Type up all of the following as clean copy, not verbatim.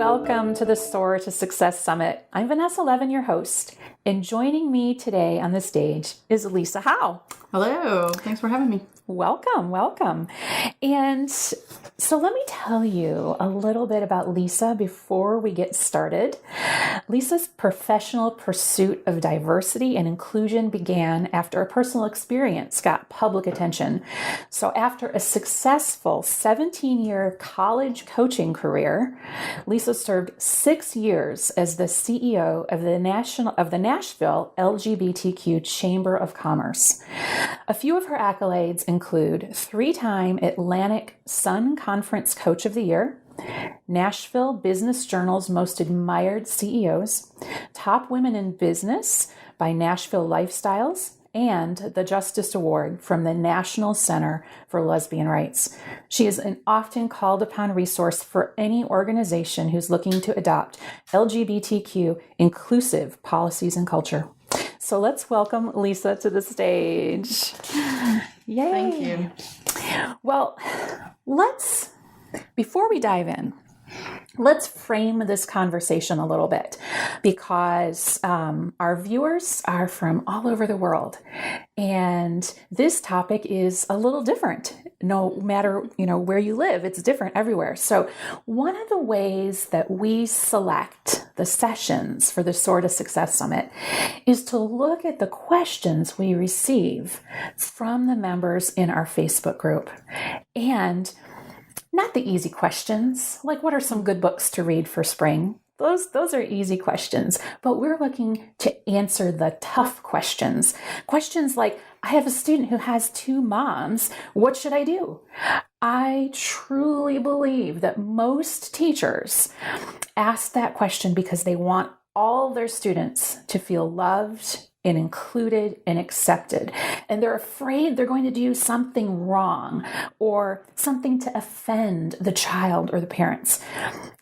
welcome to the Soar to Success Summit. I'm Vanessa Levin, your host, and joining me today on the stage is Lisa Howe. Hello, thanks for having me. Welcome. And so let me tell you a little bit about Lisa before we get started. Lisa's professional pursuit of diversity and inclusion began after a personal experience got public attention. So after a successful 17-year college coaching career, Lisa served 6 years as the CEO of the Nashville LGBTQ Chamber of Commerce. A few of her accolades include 3-time Atlantic Sun Conference Coach of the Year, Nashville Business Journal's Most Admired CEOs, Top Women in Business by Nashville Lifestyles, and the Justice Award from the National Center for Lesbian Rights. She is an often called upon resource for any organization who's looking to adopt LGBTQ inclusive policies and culture. So let's welcome Lisa to the stage. Yay. Thank you. Well, before we dive in, let's frame this conversation a little bit because our viewers are from all over the world. And this topic is a little different. No matter, where you live, it's different everywhere. So one of the ways that we select the sessions for the Soar to Success Summit is to look at the questions we receive from the members in our Facebook group. And not the easy questions, like what are some good books to read for spring? Those are easy questions, but we're looking to answer the tough questions. Questions like, I have a student who has 2 moms. What should I do? I truly believe that most teachers ask that question because they want all their students to feel loved and included and accepted. And they're afraid they're going to do something wrong or something to offend the child or the parents.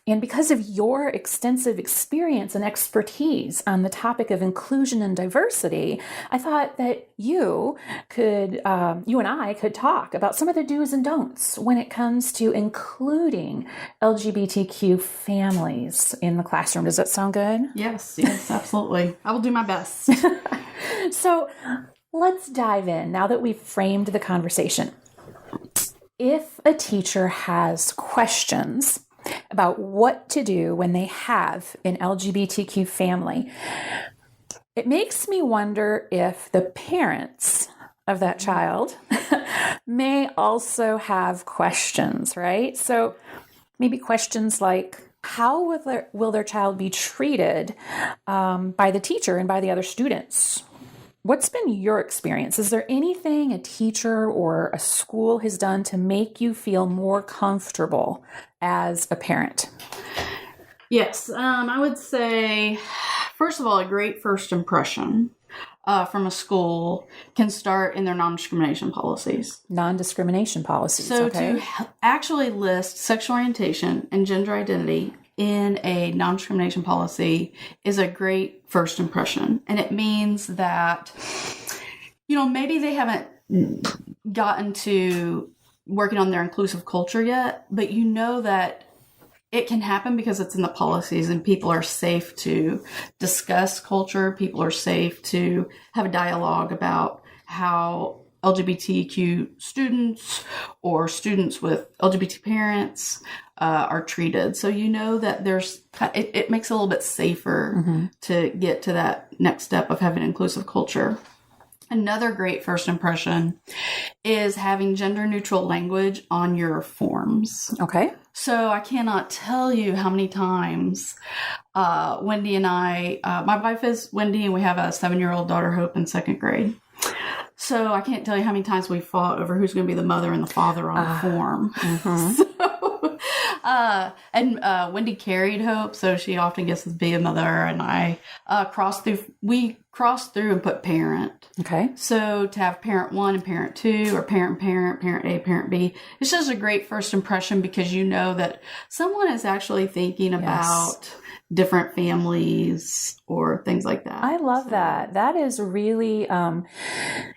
And because of your extensive experience and expertise on the topic of inclusion and diversity, I thought that you and I could talk about some of the do's and don'ts when it comes to including LGBTQ families in the classroom. Does that sound good? Yes, absolutely. I will do my best. So let's dive in now that we've framed the conversation. If a teacher has questions about what to do when they have an LGBTQ family, it makes me wonder if the parents of that child may also have questions, right? So maybe questions like, how will their child be treated by the teacher and by the other students? What's been your experience? Is there anything a teacher or a school has done to make you feel more comfortable as a parent? Yes, I would say, first of all, a great first impression from a school can start in their non-discrimination policies. Non-discrimination policies, So okay. to actually list sexual orientation and gender identity in a non-discrimination policy is a great first impression. And it means that, maybe they haven't gotten to working on their inclusive culture yet, but that it can happen because it's in the policies and people are safe to discuss culture. People are safe to have a dialogue about how LGBTQ students or students with LGBT parents are treated. So that it makes it a little bit safer to get to that next step of having inclusive culture. Another great first impression is having gender neutral language on your forms. Okay. So I cannot tell you how many times Wendy and I, my wife is Wendy and we have a 7-year-old daughter, Hope, in 2nd grade. So I can't tell you how many times we fought over who's going to be the mother and the father on the form. And Wendy carried Hope, so she often gets to be a mother, and I we crossed through and put parent. Okay. So to have parent 1 and parent 2, or parent, parent A, parent B, it's just a great first impression because that someone is actually thinking about different families or things like that. I love that. That is really,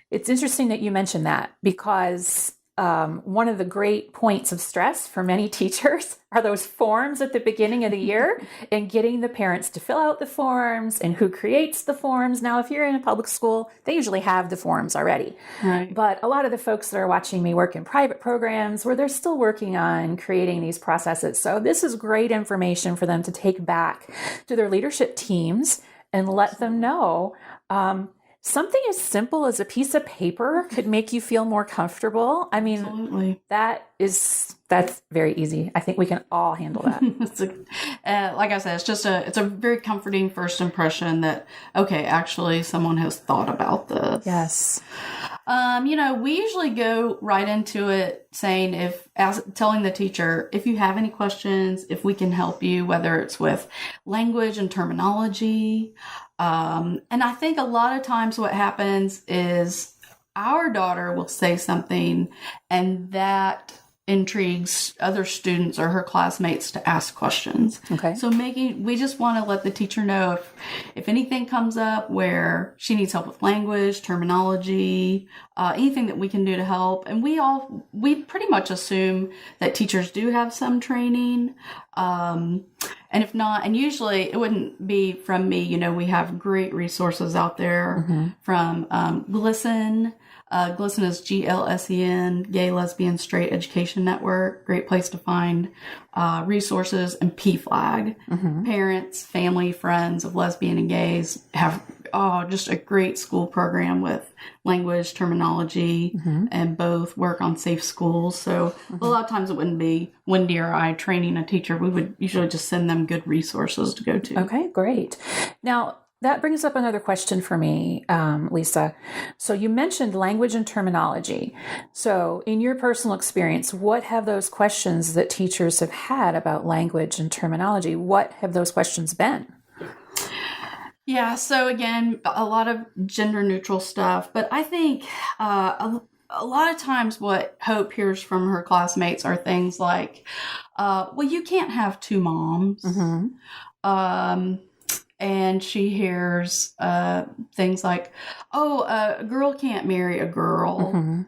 it's interesting that you mentioned that because one of the great points of stress for many teachers are those forms at the beginning of the year and getting the parents to fill out the forms and who creates the forms. Now, if you're in a public school, they usually have the forms already. Right. But a lot of the folks that are watching me work in private programs where they're still working on creating these processes. So this is great information for them to take back to their leadership teams and let them know something as simple as a piece of paper could make you feel more comfortable. I mean, Absolutely. that's very easy. I think we can all handle that. Like I said, it's a very comforting first impression that, okay, actually someone has thought about this. Yes. We usually go right into it saying telling the teacher, if you have any questions, if we can help you, whether it's with language and terminology. And I think a lot of times what happens is our daughter will say something and that intrigues other students or her classmates to ask questions. Okay. So we just want to let the teacher know if anything comes up where she needs help with language, terminology, anything that we can do to help. And we pretty much assume that teachers do have some training. And if not, and usually it wouldn't be from me, we have great resources out there from GLSEN. GLSEN is GLSEN, Gay, Lesbian, Straight Education Network. Great place to find resources. And PFLAG. Parents, family, friends of lesbian and gays have just a great school program with language, terminology, and both work on safe schools. So a lot of times it wouldn't be Wendy or I training a teacher. We would usually just send them good resources to go to. Okay, great. Now, that brings up another question for me, Lisa. So you mentioned language and terminology. So in your personal experience, what have those questions that teachers have had about language and terminology, what have those questions been? Yeah, so again, a lot of gender neutral stuff, but I think a lot of times what Hope hears from her classmates are things like, well, you can't have two moms. And she hears things like, a girl can't marry a girl.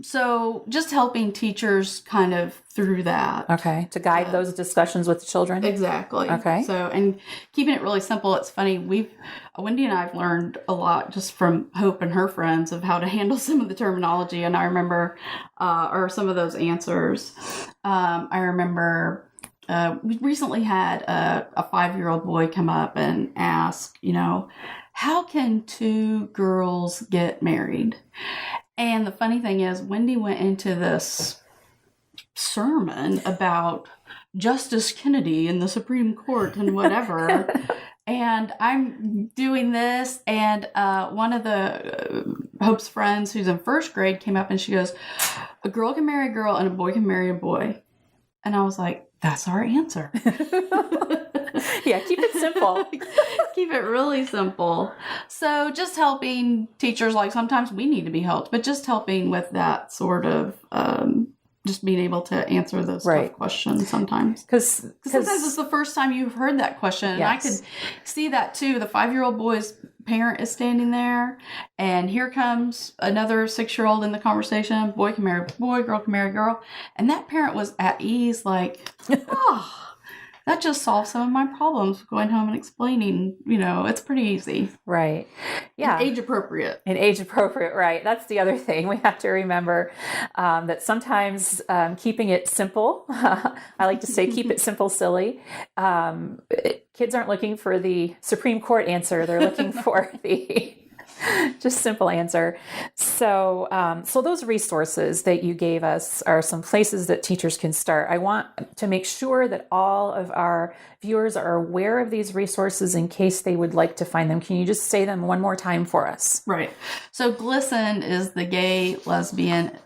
So just helping teachers kind of through that. Okay, to guide those discussions with children? Exactly. Okay. So, and keeping it really simple, it's funny, Wendy and I have learned a lot just from Hope and her friends of how to handle some of the terminology. And I remember, or some of those answers, I remember... we recently had a 5-year-old boy come up and ask, how can two girls get married? And the funny thing is, Wendy went into this sermon about Justice Kennedy and the Supreme Court and whatever. And I'm doing this, and one of the Hope's friends who's in first grade came up and she goes, a girl can marry a girl and a boy can marry a boy. And I was like, that's our answer. Yeah, keep it simple. Keep it really simple. So just helping teachers, like sometimes we need to be helped, but just helping with that sort of just being able to answer those tough questions sometimes. Because sometimes it's the first time you've heard that question. And I could see that too. The 5-year-old boy's parent is standing there, and here comes another 6-year-old in the conversation. Boy can marry boy, girl can marry girl. And that parent was at ease, like, that just solves some of my problems going home and explaining, it's pretty easy. Right. Yeah. And age appropriate. And age appropriate, right. That's the other thing. We have to remember that sometimes keeping it simple, I like to say keep it simple, silly. Kids aren't looking for the Supreme Court answer. They're looking for the just simple answer. So, so those resources that you gave us are some places that teachers can start. I want to make sure that all of our viewers are aware of these resources in case they would like to find them. Can you just say them one more time for us? Right. So GLSEN is the Gay, Lesbian,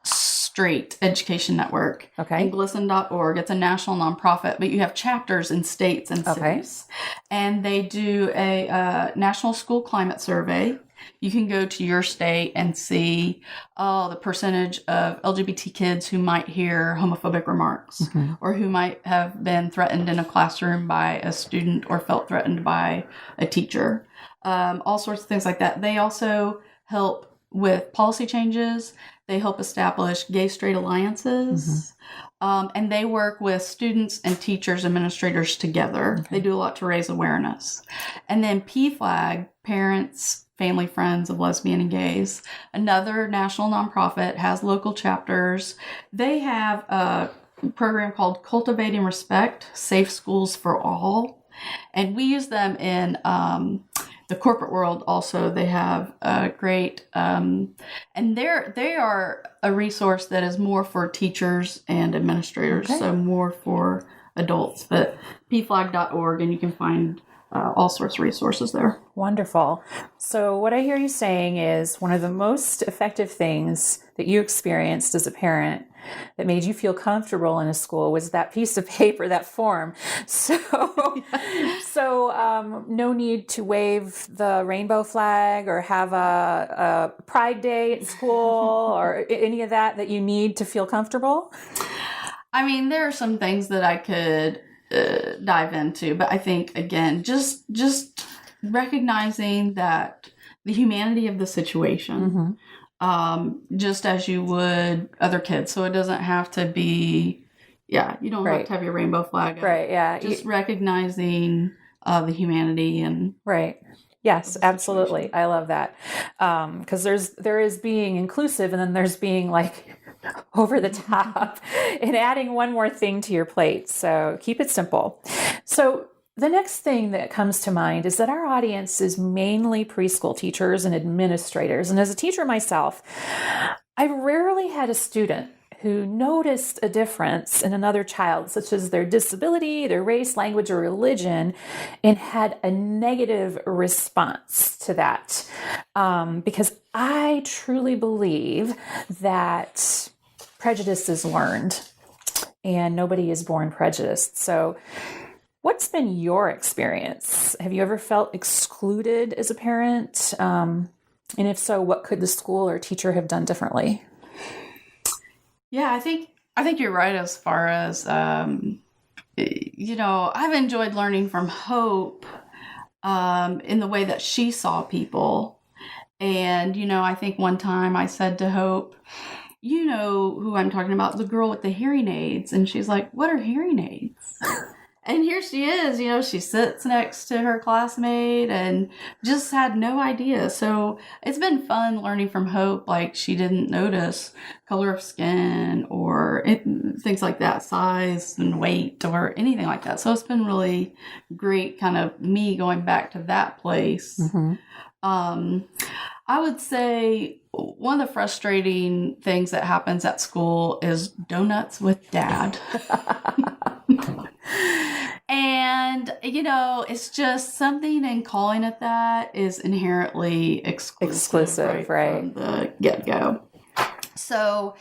Straight Education Network. Okay. And GLSEN.org. It's a national nonprofit, but you have chapters in states and cities. And they do a national school climate survey. You can go to your state and see the percentage of LGBT kids who might hear homophobic remarks or who might have been threatened in a classroom by a student or felt threatened by a teacher. All sorts of things like that. They also help with policy changes. They help establish gay-straight alliances. And they work with students and teachers, administrators together. Okay. They do a lot to raise awareness. And then PFLAG, Parents, Family Friends of Lesbian and Gays, another national nonprofit, has local chapters. They have a program called Cultivating Respect, Safe Schools for All. And we use them in the corporate world also. They have a great, and they are a resource that is more for teachers and administrators, okay. So more for adults. But pflag.org, and you can find all sorts of resources there. Wonderful. So what I hear you saying is one of the most effective things that you experienced as a parent that made you feel comfortable in a school was that piece of paper, that form. So, no need to wave the rainbow flag or have a Pride Day at school or any of that you need to feel comfortable? I mean, there are some things that I could dive into, but I think, again, just recognizing that the humanity of the situation, just as you would other kids. So it doesn't have to be, you don't have to have your rainbow flag up. Right, yeah. Just recognizing the humanity and... Right. Yes, absolutely. I love that. Because there is being inclusive, and then there's being like over the top and adding one more thing to your plate. So keep it simple. So the next thing that comes to mind is that our audience is mainly preschool teachers and administrators. And as a teacher myself, I've rarely had a student who noticed a difference in another child, such as their disability, their race, language, or religion, and had a negative response to that. Because I truly believe that prejudice is learned and nobody is born prejudiced. So what's been your experience? Have you ever felt excluded as a parent? And if so, what could the school or teacher have done differently? Yeah, I think you're right as far as, I've enjoyed learning from Hope in the way that she saw people. And, I think one time I said to Hope, you know who I'm talking about, the girl with the hearing aids. And she's like, what are hearing aids? And here she is, she sits next to her classmate and just had no idea. So it's been fun learning from Hope. Like, she didn't notice color of skin or things like that, size and weight or anything like that. So it's been really great kind of me going back to that place. I would say one of the frustrating things that happens at school is donuts with dad. And, it's just something in calling it that is inherently exclusive right? From the get-go. So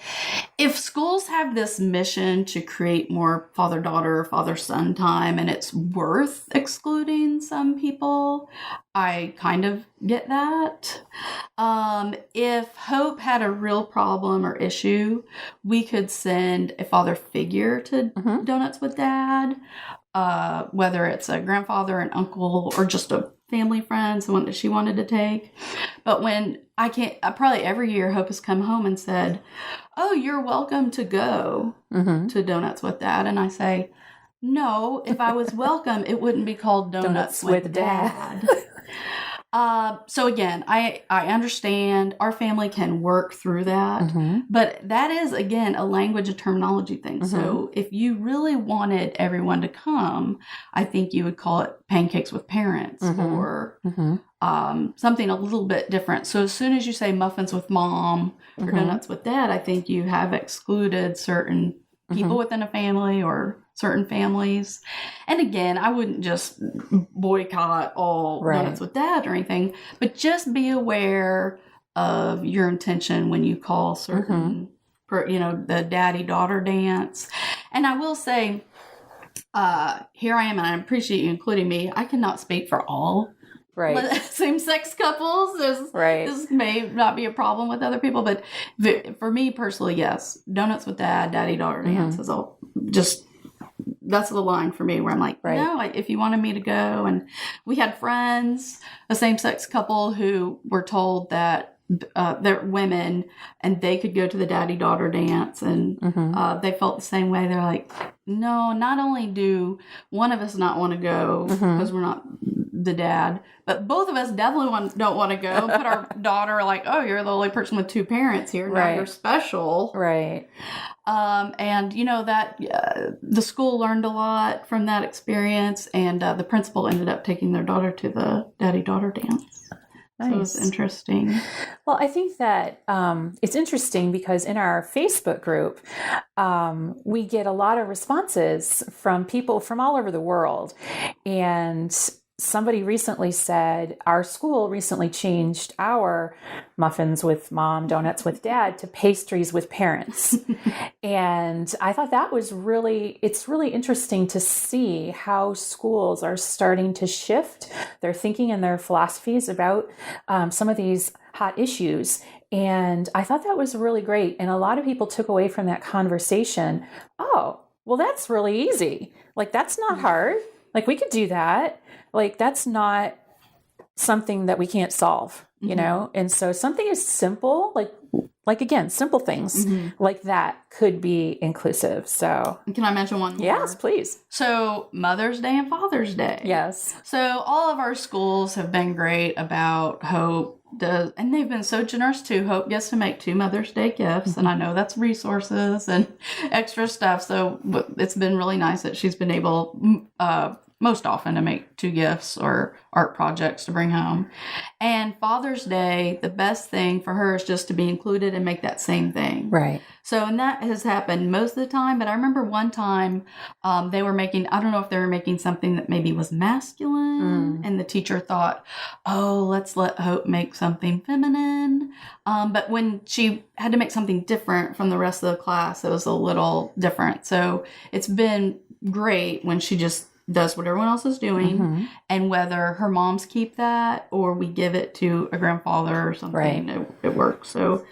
if schools have this mission to create more father-daughter, father-son time, and it's worth excluding some people, I kind of get that. If Hope had a real problem or issue, we could send a father figure to Donuts with Dad, whether it's a grandfather, an uncle, or just a family friend, someone that she wanted to take. But when probably every year Hope has come home and said, oh, you're welcome to go to Donuts with Dad. And I say, no, if I was welcome, it wouldn't be called Donuts with Dad. So again, I understand our family can work through that, but that is, again, a language and terminology thing. So if you really wanted everyone to come, I think you would call it Pancakes with Parents or something a little bit different. So as soon as you say Muffins with Mom or Donuts with Dad, I think you have excluded certain people within a family or certain families. And again, I wouldn't just boycott all Donuts with Dad or anything, but just be aware of your intention when you call certain, the daddy-daughter dance. And I will say, here I am, and I appreciate you including me. I cannot speak for all same-sex couples. This may not be a problem with other people, but for me personally, yes, Donuts with Dad, daddy-daughter dance is all just... That's the line for me where I'm like, no, if you wanted me to go. And we had friends, a same-sex couple, who were told that they're women, and they could go to the daddy-daughter dance, and they felt the same way. They're like, no, not only do one of us not want to go because we're not the dad, but both of us definitely don't want to go. Put our daughter like, oh, you're the only person with two parents here. Now you're special. Right. And, that the school learned a lot from that experience, and the principal ended up taking their daughter to the daddy-daughter dance. Nice. So it was interesting. Well, I think that it's interesting because in our Facebook group, we get a lot of responses from people from all over the world. And somebody recently said, our school recently changed our muffins with mom, donuts with dad to pastries with parents. And I thought that was it's really interesting to see how schools are starting to shift their thinking and their philosophies about some of these hot issues. And I thought that was really great. And a lot of people took away from that conversation, oh, well, that's really easy. Like, that's not hard. Like, we could do that. Like, that's not something that we can't solve, you know? And so something as simple, like again, simple things like that could be inclusive. So can I mention one more? Yes, please. So Mother's Day and Father's Day. Yes. So all of our schools have been great about Hope and they've been so generous too. Hope gets to make 2 Mother's Day gifts, and I know that's resources and extra stuff. So it's been really nice that she's been able, most often, to make 2 gifts or art projects to bring home. And Father's Day, the best thing for her is just to be included and make that same thing. Right. So, and that has happened most of the time, but I remember one time they were making, I don't know if they were making something that maybe was masculine, and the teacher thought, oh, let's let Hope make something feminine. But when she had to make something different from the rest of the class, it was a little different. So it's been great when she just does what everyone else is doing, and whether her moms keep that or we give it to a grandfather or something, it works. So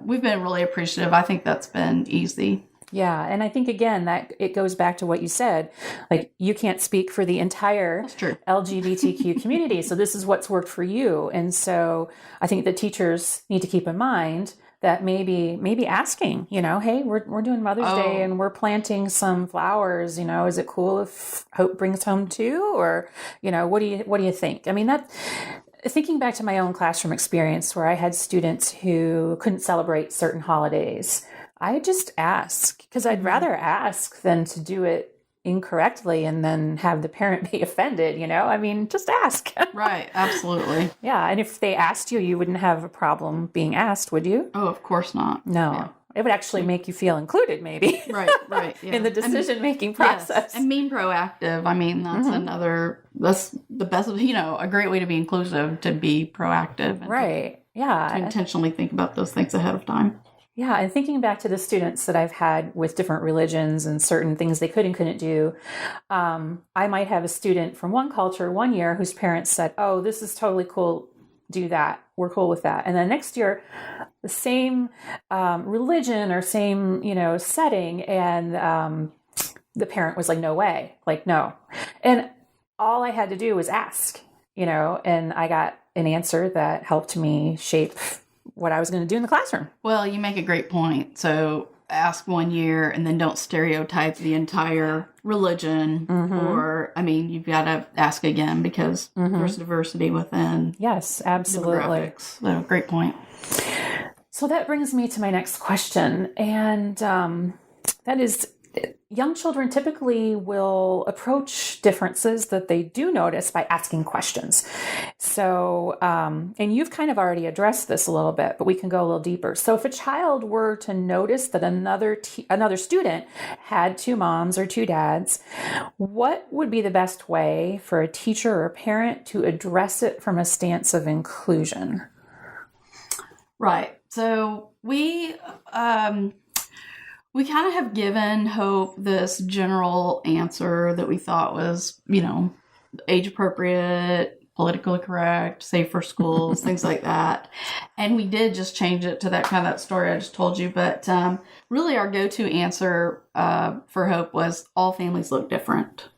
we've been really appreciative. I think that's been easy. Yeah. And I think, again, that it goes back to what you said, like, you can't speak for the entire LGBTQ community. So this is what's worked for you. And so I think the teachers need to keep in mind that maybe asking, hey, we're doing Mother's Day and we're planting some flowers, is it cool if Hope brings home 2? Or, what do you think? I mean, thinking back to my own classroom experience where I had students who couldn't celebrate certain holidays, I just ask, because I'd rather ask than to do it incorrectly and then have the parent be offended, I mean, just ask. Right. Absolutely. Yeah. And if they asked you, you wouldn't have a problem being asked, would you? Oh, of course not. No. Yeah. It would actually make you feel included, maybe. Right. Yeah. In the decision-making process. Yes. And being proactive. I mean, that's that's the best, a great way to be inclusive, to be proactive. And to intentionally think about those things ahead of time. Yeah, and thinking back to the students that I've had with different religions and certain things they could and couldn't do, I might have a student from one culture one year whose parents said, oh, this is totally cool, do that, we're cool with that. And then next year, the same religion or same, setting, and the parent was like, no way, like, no. And all I had to do was ask, and I got an answer that helped me shape what I was going to do in the classroom. Well, you make a great point. So ask one year and then don't stereotype the entire religion, or, you've got to ask again because there's diversity within. Yes, absolutely. So, great point. So that brings me to my next question. And that is, young children typically will approach differences that they do notice by asking questions. So, and you've kind of already addressed this a little bit, but we can go a little deeper. So if a child were to notice that another student had 2 moms or 2 dads, what would be the best way for a teacher or a parent to address it from a stance of inclusion? Right. So we kind of have given Hope this general answer that we thought was, age appropriate, politically correct, safe for schools, things like that. And we did just change it to that story I just told you. But really our go-to answer for Hope was all families look different.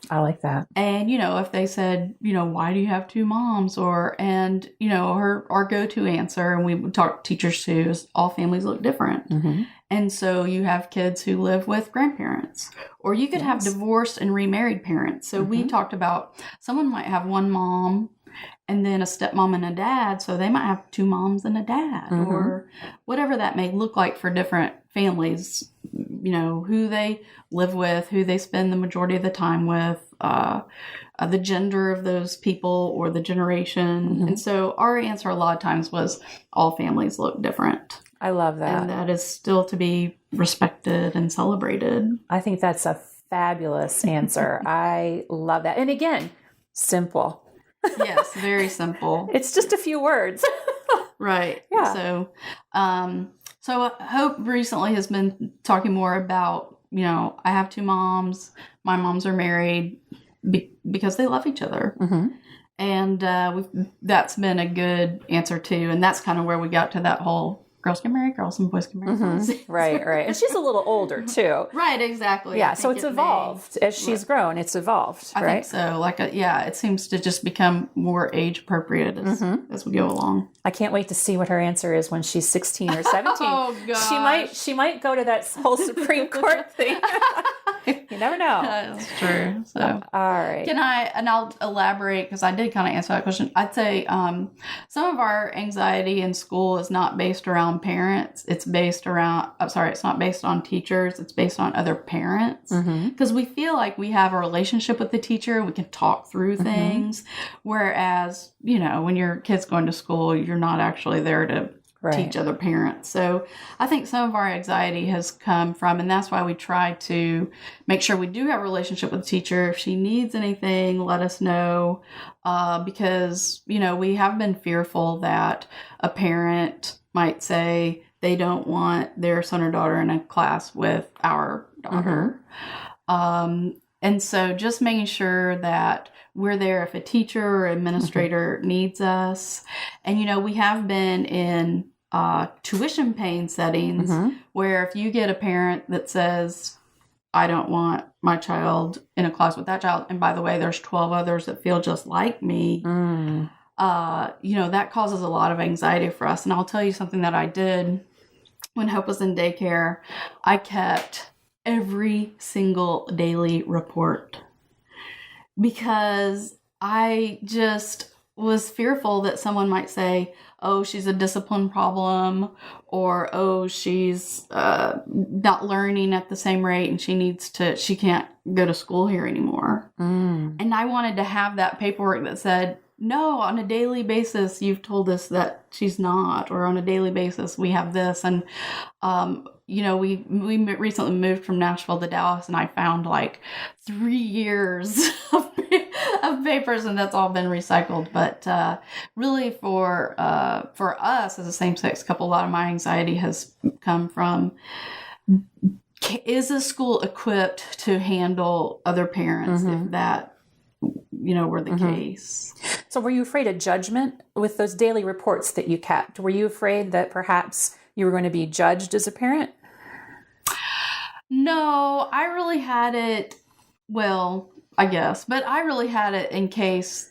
I like that. And, if they said, why do you have two moms? Our go-to answer, and we would talk to teachers too, is all families look different. Mm-hmm. And so you have kids who live with grandparents, or you could have divorced and remarried parents. So we talked about someone might have one mom and then a stepmom and a dad. So they might have two moms and a dad, or whatever that may look like for different families, who they live with, who they spend the majority of the time with, the gender of those people or the generation. And so our answer a lot of times was all families look different. I love that. And that is still to be respected and celebrated. I think that's a fabulous answer. I love that. And again, simple. Yes, very simple. It's just a few words. Right. Yeah. So Hope recently has been talking more about, I have two moms. My moms are married because they love each other. Mm-hmm. And that's been a good answer too. And that's kind of where we got to that whole girls get married, girls and boys get married. Right. And she's a little older too. Right, exactly. Yeah, so it's evolved. As she's grown, it's evolved, I think so. It seems to just become more age appropriate as we go along. I can't wait to see what her answer is when she's 16 or 17. Oh, gosh. She might go to that whole Supreme Court thing. You never know. That's true. So, all right. I'll elaborate because I did kind of answer that question. I'd say some of our anxiety in school is not based around parents. It's not based on teachers. It's based on other parents. Because we feel like we have a relationship with the teacher. We can talk through things. Whereas, when your kid's going to school, you're not actually there to teach other parents. So I think some of our anxiety has come from, and that's why we try to make sure we do have a relationship with the teacher. If she needs anything, let us know. Because, we have been fearful that a parent might say they don't want their son or daughter in a class with our daughter. And so just making sure that we're there if a teacher or administrator needs us. And, we have been in tuition paying settings where if you get a parent that says, I don't want my child in a class with that child, and by the way, there's 12 others that feel just like me, that causes a lot of anxiety for us. And I'll tell you something that I did when Hope was in daycare. I kept every single daily report because I just was fearful that someone might say, oh, she's a discipline problem, or, oh, she's not learning at the same rate and she can't go to school here anymore. And I wanted to have that paperwork that said, no, on a daily basis, you've told us that she's not, or on a daily basis, we have this. And, we recently moved from Nashville to Dallas, and I found 3 years of papers, and that's all been recycled. But really for us as a same-sex couple, a lot of my anxiety has come from, is a school equipped to handle other parents if that were the case? So were you afraid of judgment with those daily reports that you kept? Were you afraid that perhaps you were going to be judged as a parent? No, I really had it, I guess, but I really had it in case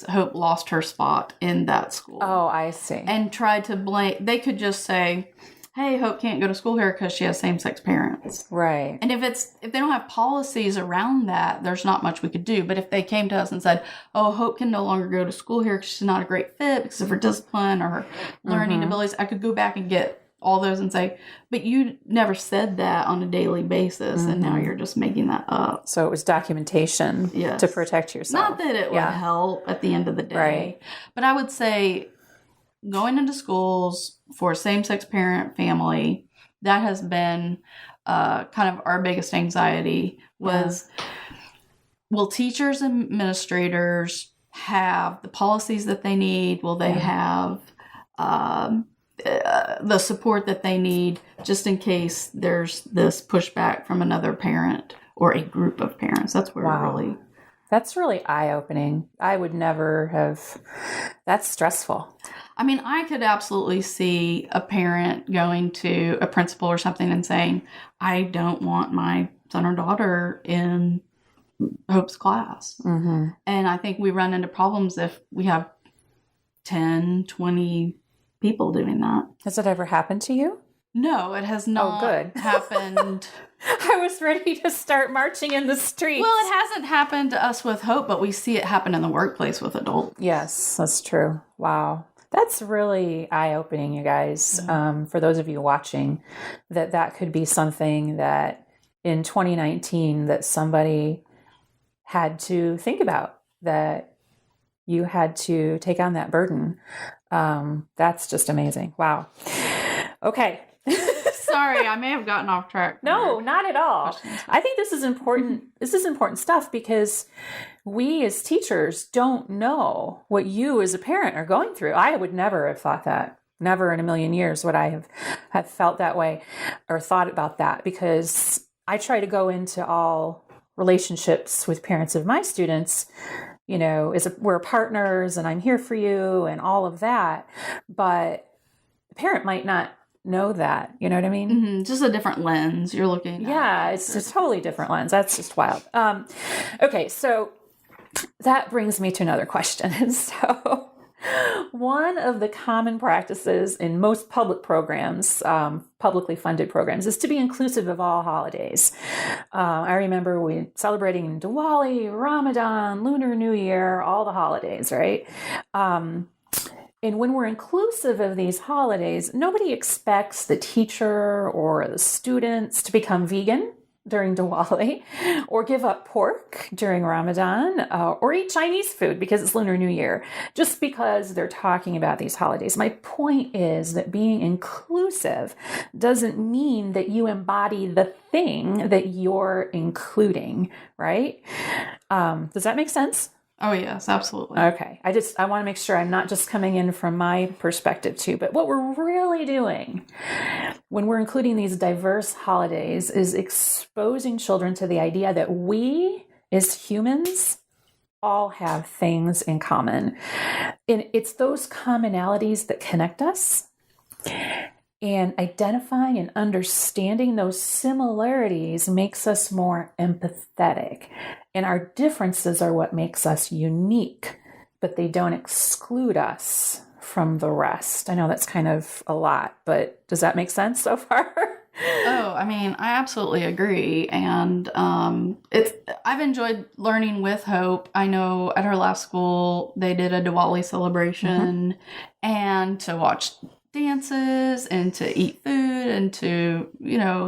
Hope lost her spot in that school. Oh, I see. And tried to blame, they could just say, hey, Hope can't go to school here because she has same-sex parents. Right. And if they don't have policies around that, there's not much we could do. But if they came to us and said, oh, Hope can no longer go to school here because she's not a great fit because of her discipline or her learning abilities, I could go back and get all those and say, but you never said that on a daily basis, and now you're just making that up. So it was documentation to protect yourself. Not that it would help at the end of the day. Right. But I would say going into schools for a same-sex parent family, that has been kind of our biggest anxiety was, will teachers and administrators have the policies that they need? Will they have the support that they need just in case there's this pushback from another parent or a group of parents? That's where That's really eye-opening. I would never have... That's stressful. I mean, I could absolutely see a parent going to a principal or something and saying, I don't want my son or daughter in Hope's class. Mm-hmm. And I think we run into problems if we have 10, 20 people doing that. Has it ever happened to you? No, it has not good. happened. I was ready to start marching in the streets. Well, it hasn't happened to us with Hope, but we see it happen in the workplace with adults. Yes, that's true. Wow. That's really eye-opening, you guys. For those of you watching, that could be something that in 2019 that somebody had to think about, that you had to take on that burden. That's just amazing. Wow. Okay. Sorry, I may have gotten off track. No, not at all. I think this is important. This is important stuff because we as teachers don't know what you as a parent are going through. I would never have thought that. Never in a million years would I have felt that way or thought about that, because I try to go into all relationships with parents of my students, we're partners and I'm here for you and all of that. But the parent might not know that. You know what I mean? Mm-hmm. Just a different lens you're looking at. Yeah, it's a totally different lens. That's just wild. Okay, so that brings me to another question. So one of the common practices in most public programs, publicly funded programs, is to be inclusive of all holidays. I remember we celebrating Diwali, Ramadan, Lunar New Year, all the holidays, right? And when we're inclusive of these holidays, nobody expects the teacher or the students to become vegan during Diwali or give up pork during Ramadan or eat Chinese food because it's Lunar New Year, just because they're talking about these holidays. My point is that being inclusive doesn't mean that you embody the thing that you're including, right? Does that make sense? Oh, yes, absolutely. Okay. I want to make sure I'm not just coming in from my perspective too, but what we're really doing when we're including these diverse holidays is exposing children to the idea that we as humans all have things in common. And it's those commonalities that connect us. And identifying and understanding those similarities makes us more empathetic. And our differences are what makes us unique, but they don't exclude us from the rest. I know that's kind of a lot, but does that make sense so far? Oh, I mean, I absolutely agree. And I've enjoyed learning with Hope. I know at her last school, they did a Diwali celebration, and to watch dances and to eat food and to,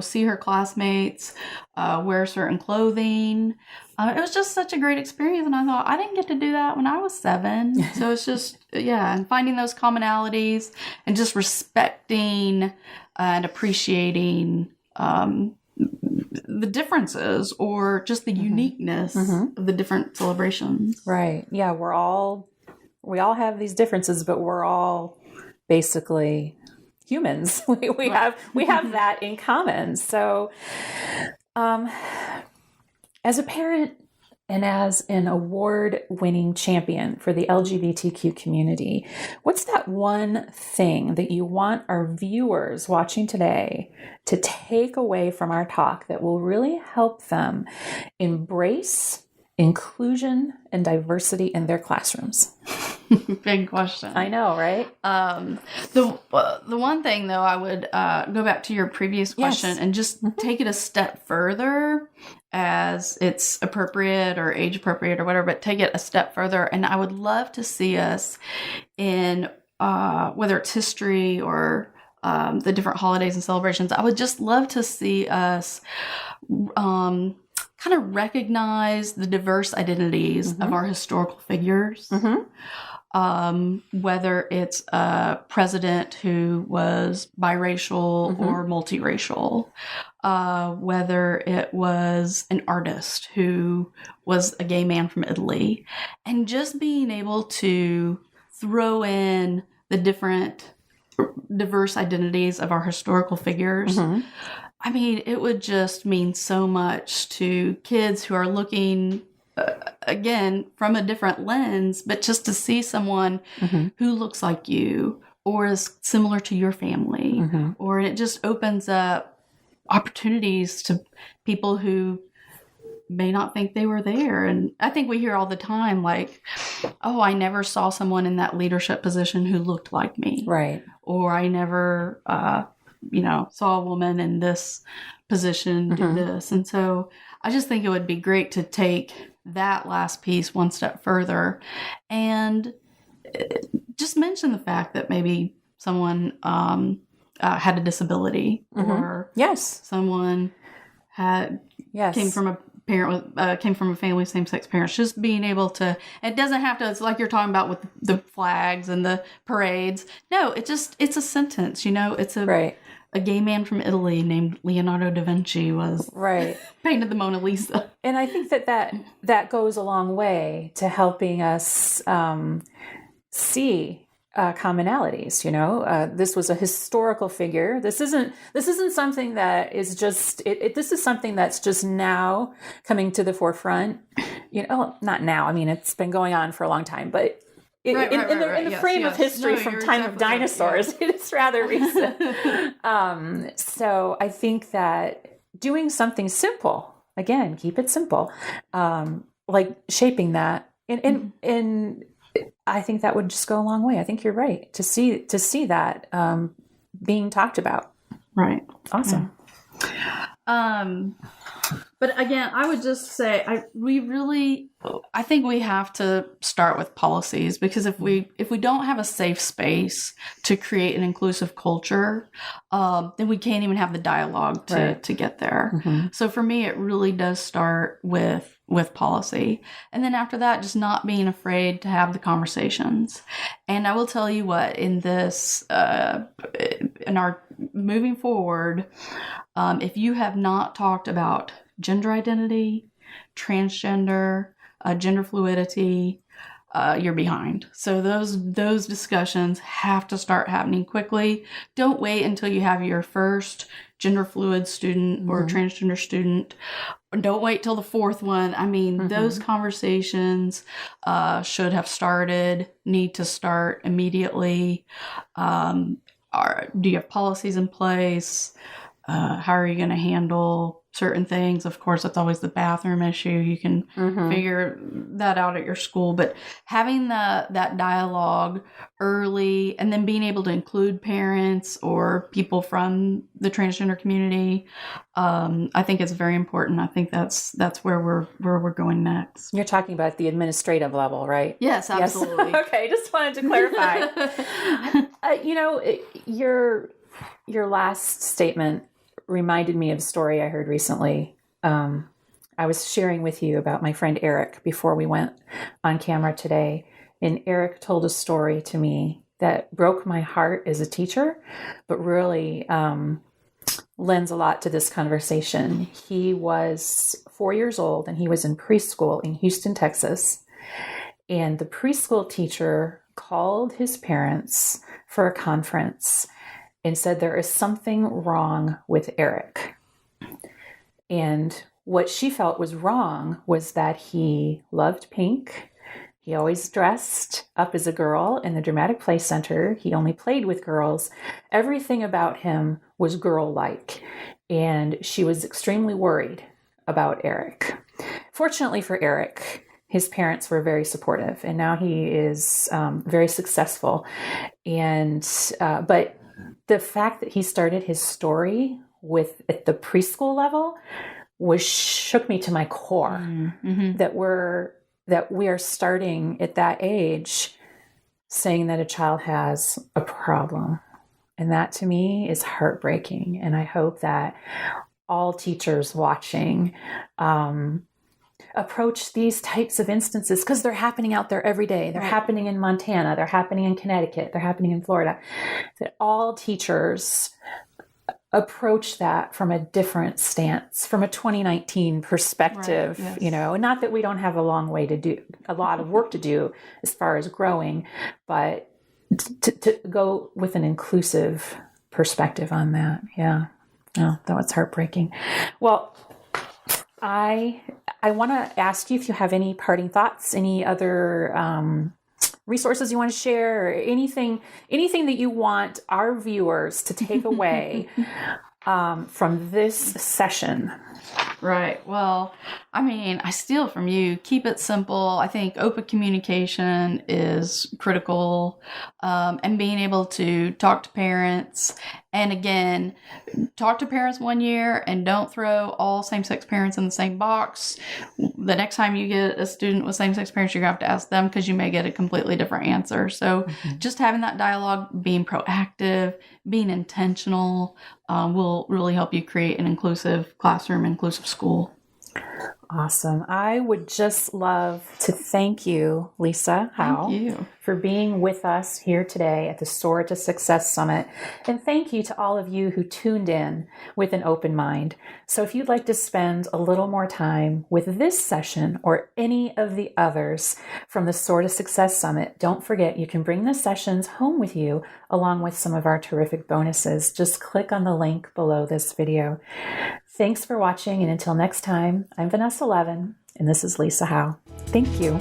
see her classmates wear certain clothing. It was just such a great experience. And I thought, I didn't get to do that when I was 7. So it's just, and finding those commonalities and just respecting and appreciating the differences or just the uniqueness of the different celebrations. Right. Yeah, we all have these differences, but we're all basically humans. We have that in common. So, as a parent and as an award-winning champion for the LGBTQ community, what's that one thing that you want our viewers watching today to take away from our talk that will really help them embrace inclusion and diversity in their classrooms? Big question. I know, right? The one thing, though, I would go back to your previous question and just take it a step further, as it's appropriate or age appropriate or whatever, but take it a step further. And I would love to see us in, whether it's history or the different holidays and celebrations, I would just love to see us kind of recognize the diverse identities of our historical figures. Whether it's a president who was biracial or multiracial, whether it was an artist who was a gay man from Italy, and just being able to throw in the different diverse identities of our historical figures. I mean, it would just mean so much to kids who are looking, again, from a different lens, but just to see someone who looks like you or is similar to your family, or it just opens up opportunities to people who may not think they were there. And I think we hear all the time, like, oh, I never saw someone in that leadership position who looked like me. Right. Or I never, saw a woman in this position do this. And so I just think it would be great to take that last piece one step further and just mention the fact that maybe someone had a disability or yes, someone came from a parent with came from a family with same-sex parents. Just being able to, it doesn't have to, it's like you're talking about with the flags and the parades. No, it's a sentence, it's a gay man from Italy named Leonardo da Vinci was painted the Mona Lisa. And I think that goes a long way to helping us see commonalities. This was a historical figure. This isn't something that is just this is something that's just now coming to the forefront. Not now. I mean, it's been going on for a long time, but in the frame of history from time of dinosaurs, it's rather recent. So I think that doing something simple, again, keep it simple, like shaping that and I think that would just go a long way. I think you're right to see that being talked about. Right. Awesome. But again, I would just say I think we have to start with policies, because if we don't have a safe space to create an inclusive culture, then we can't even have the dialogue to get there. Mm-hmm. So for me, it really does start with policy. And then after that, just not being afraid to have the conversations. And I will tell you what, in this, in our moving forward, if you have not talked about gender identity, transgender, gender fluidity, you're behind. So those discussions have to start happening quickly. Don't wait until you have your first gender fluid student or transgender student. Don't wait till the fourth one. I mean, those conversations should have need to start immediately. Do you have policies in place? How are you going to handle certain things? Of course, that's always the bathroom issue. You can figure that out at your school, but having that dialogue early, and then being able to include parents or people from the transgender community, I think is very important. I think that's where we're going next. You're talking about the administrative level, right? Yes, absolutely. Yes. Okay, just wanted to clarify. Your last statement reminded me of a story I heard recently. I was sharing with you about my friend Eric before we went on camera today. And Eric told a story to me that broke my heart as a teacher, but really lends a lot to this conversation. He was 4 years old and he was in preschool in Houston, Texas. And the preschool teacher called his parents for a conference and said, there is something wrong with Eric. And what she felt was wrong was that he loved pink. He always dressed up as a girl in the Dramatic Play Center. He only played with girls. Everything about him was girl-like. And she was extremely worried about Eric. Fortunately for Eric, his parents were very supportive. And now he is very successful. But the fact that he started his story at the preschool level shook me to my core. Mm-hmm. That we are starting at that age saying that a child has a problem. And that to me is heartbreaking. And I hope that all teachers watching approach these types of instances, because they're happening out there every day. They're happening in Montana. They're happening in Connecticut. They're happening in Florida. That all teachers approach that from a different stance, from a 2019 perspective, not that we don't have a lot of work to do as far as growing, but to go with an inclusive perspective on that. Yeah. Oh, that was heartbreaking. Well, I want to ask you if you have any parting thoughts, any other resources you want to share, or anything that you want our viewers to take away from this session. Right. Well, I mean, I steal from you. Keep it simple. I think open communication is critical, and being able to talk to parents. And again, talk to parents one year and don't throw all same-sex parents in the same box. The next time you get a student with same-sex parents, you're going to have to ask them because you may get a completely different answer. So just having that dialogue, being proactive, being intentional, will really help you create an inclusive classroom, inclusive school. Awesome. I would just love to thank you, Lisa Howe, Thank you. for being with us here today at the Soar to Success Summit. And thank you to all of you who tuned in with an open mind. So if you'd like to spend a little more time with this session or any of the others from the Soar to Success Summit, don't forget you can bring the sessions home with you along with some of our terrific bonuses. Just click on the link below this video. Thanks for watching, and until next time, I'm Vanessa Levin, and this is Lisa Howe. Thank you.